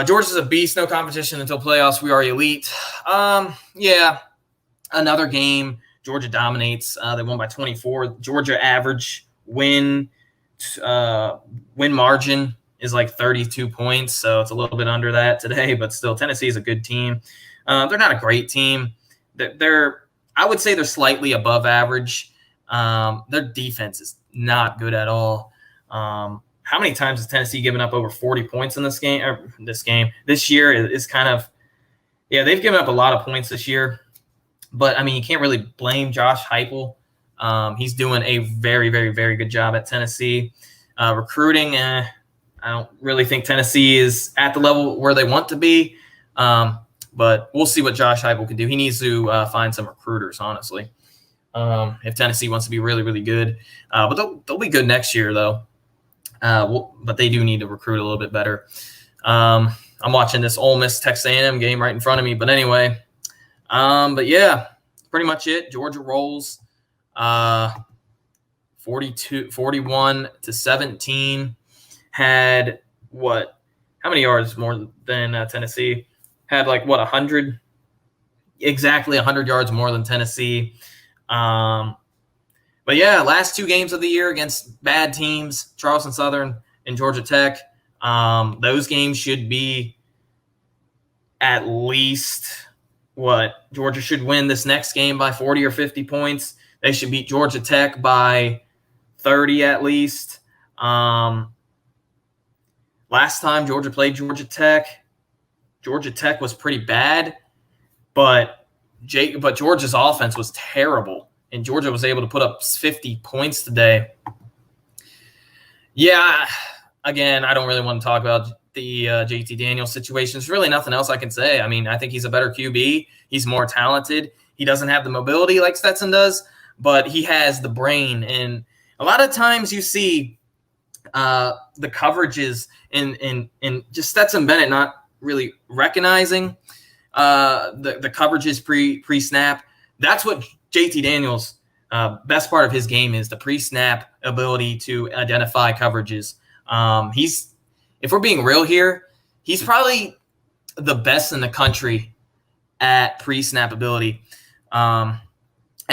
Georgia's a beast, no competition until playoffs. We are elite. Yeah, another game. Georgia dominates. They won by 24. Georgia average win margin is like 32 points, so it's a little bit under that today, but still, Tennessee is a good team. They're not a great team. I would say they're slightly above average. Their defense is not good at all. How many times has Tennessee given up over 40 points in this game? This year is kind of, they've given up a lot of points this year. But, I mean, you can't really blame Josh Heupel. He's doing a very, very, very good job at Tennessee. Recruiting, I don't really think Tennessee is at the level where they want to be. But we'll see what Josh Heupel can do. He needs to find some recruiters, honestly, if Tennessee wants to be really, really good. But they'll be good next year, though. But they do need to recruit a little bit better. I'm watching this Ole Miss Texas A&M game right in front of me. But anyway, but yeah, pretty much it. Georgia rolls 41-17. Had what? How many yards more than Tennessee? Had 100? Exactly 100 yards more than Tennessee. But yeah, last two games of the year against bad teams, Charleston Southern and Georgia Tech. Those games should be at least Georgia should win this next game by 40 or 50 points. They should beat Georgia Tech by 30 at least. Last time Georgia played Georgia Tech was pretty bad, but Georgia's offense was terrible. And Georgia was able to put up 50 points today. Yeah, again, I don't really want to talk about the JT Daniels situation. There's really nothing else I can say. I mean, I think he's a better QB. He's more talented. He doesn't have the mobility like Stetson does, but he has the brain. And a lot of times you see the coverages in just Stetson Bennett not really recognizing the coverages pre-snap. That's what JT Daniels' best part of his game is, the pre-snap ability to identify coverages. If we're being real here, he's probably the best in the country at pre-snap ability, at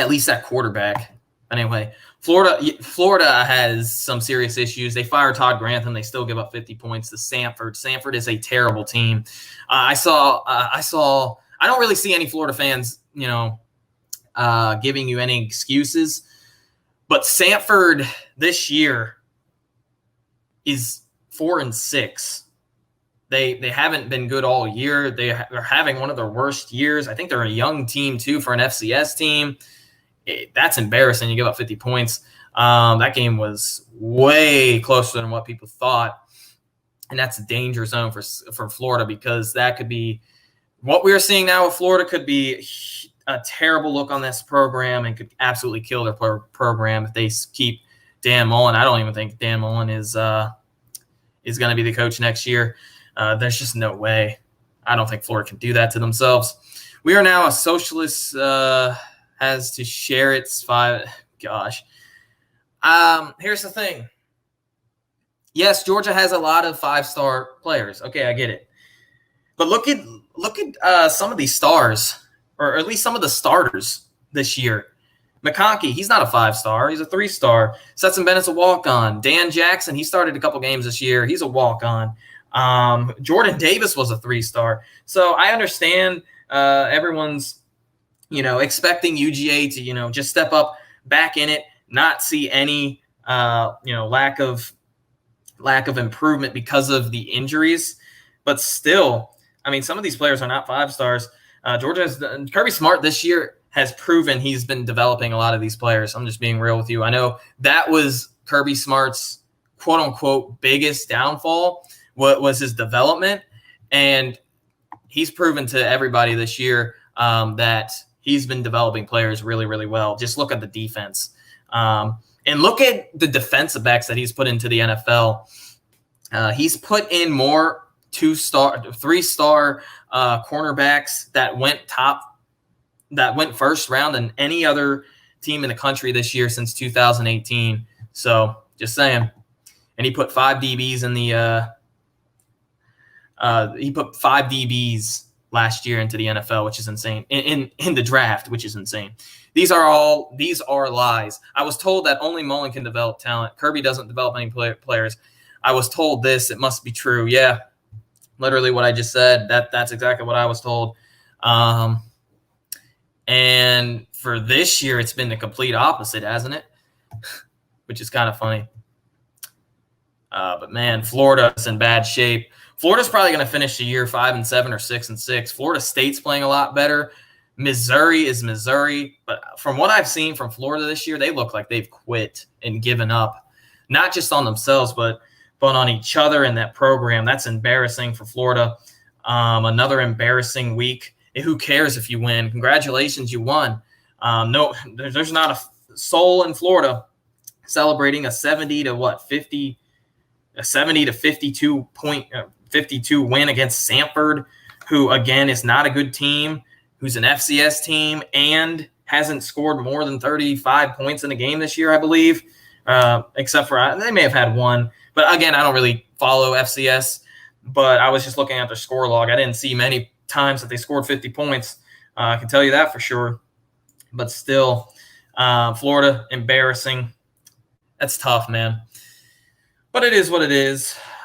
least at quarterback. Anyway, Florida has some serious issues. They fire Todd Grantham. They still give up 50 points to Samford. Samford is a terrible team. I don't really see any Florida fans, giving you any excuses, but Samford this year is 4-6. They haven't been good all year. They're having one of their worst years. I think they're a young team too for an FCS team. That's embarrassing. You give up 50 points. That game was way closer than what people thought, and that's a danger zone for Florida, because that could be what we're seeing now with Florida could be a terrible look on this program and could absolutely kill their program if they keep Dan Mullen. I don't even think Dan Mullen is going to be the coach next year. There's just no way. I don't think Florida can do that to themselves. We are now a socialist has to share its five. Gosh. Here's the thing. Yes, Georgia has a lot of 5-star players. Okay, I get it. But look at some of these stars, or at least some of the starters this year. McConkey, he's not a 5-star. He's a 3-star. Stetson Bennett's a walk-on. Dan Jackson, he started a couple games this year. He's a walk-on. Jordan Davis was a 3-star. So I understand everyone's, expecting UGA to, just step up back in it, not see any, lack of improvement because of the injuries. But still, I mean, some of these players are not 5-stars. Kirby Smart this year has proven he's been developing a lot of these players. I'm just being real with you. I know that was Kirby Smart's quote unquote biggest downfall, what was his development. And he's proven to everybody this year that he's been developing players really, really well. Just look at the defense. And look at the defensive backs that he's put into the NFL. He's put in more 2-star, 3-star cornerbacks that went first round than any other team in the country this year since 2018. So just saying. And he put 5 DBs in the He put 5 DBs last year into the NFL, which is insane. In the draft, which is insane. These are lies. I was told that only Mullen can develop talent. Kirby doesn't develop any players. I was told this. It must be true. Yeah, literally what I just said. That's exactly what I was told. And for this year, it's been the complete opposite, hasn't it? Which is kind of funny. But man, Florida's in bad shape. Florida's probably going to finish the year 5-7 or 6-6. Florida State's playing a lot better. Missouri is Missouri. But from what I've seen from Florida this year, they look like they've quit and given up, not just on themselves, but on each other in that program. That's embarrassing for Florida. Another embarrassing week. Who cares if you win? Congratulations, you won. No, there's not a soul in Florida celebrating a 70 to 52 win against Samford, who again is not a good team, who's an FCS team and hasn't scored more than 35 points in a game this year, I believe, except for they may have had one. But again, I don't really follow FCS, but I was just looking at their score log. I didn't see many times that they scored 50 points. I can tell you that for sure. But still, Florida, embarrassing. That's tough, man. But it is what it is.